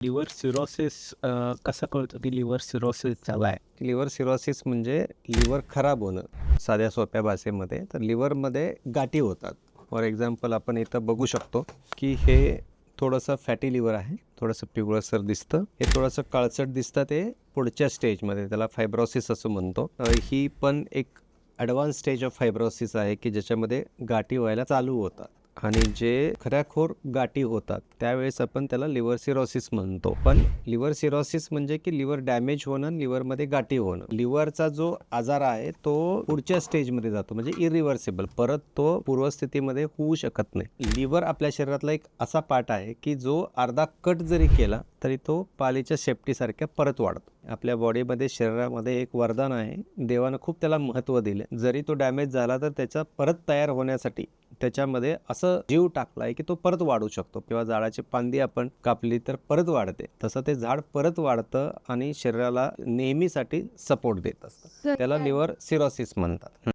Liver cirrhosis कसं कळतं की लिव्हर सिरोसिस झाला आहे? लिव्हर सिरोसिस म्हणजे लिव्हर खराब होणं साध्या सोप्या भाषेमध्ये. तर लिव्हरमध्ये गाठी होतात. फॉर एक्झाम्पल आपण इथं बघू शकतो की हे थोडंसं फॅटी लिव्हर आहे, थोडंसं पिवळसर दिसतं. हे थोडंसं काळसट दिसतं, ते पुढच्या स्टेजमध्ये, त्याला फायब्रोसिस असं म्हणतो. ही पण एक ॲडव्हान्स स्टेज ऑफ फायब्रोसिस आहे की ज्याच्यामध्ये गाठी व्हायला चालू होतात. आणि जे खऱ्याखोर गाठी होतात त्यावेळेस आपण त्याला लिव्हर सिरोसिस म्हणतो. पण लिव्हर सिरोसिस म्हणजे की लिव्हर डॅमेज होणं, लिव्हरमध्ये गाठी होणं. लिव्हरचा जो आजार आहे तो पुढच्या स्टेजमध्ये जातो, म्हणजे इरिव्हर्सिबल, परत तो पूर्वस्थितीमध्ये होऊ शकत नाही. लिव्हर आपल्या शरीरातला एक असा पार्ट आहे की जो अर्धा कट जरी केला तरी तो पालीच्या शेपटीसारख्या परत वाढतो. आपल्या बॉडीमध्ये, शरीरामध्ये एक वरदान आहे, देवानं खूप त्याला महत्त्व दिले. जरी तो डॅमेज झाला तर त्याचा परत तयार होण्यासाठी त्याच्यामध्ये असं जीव टाकलाय की तो परत वाढू शकतो. किंवा झाडाची फांदी आपण कापली तर परत वाढते, तसं ते झाड परत वाढतं आणि शरीराला नेहमीसाठी सपोर्ट देत असतं. त्याला लिव्हर सिरोसिस म्हणतात.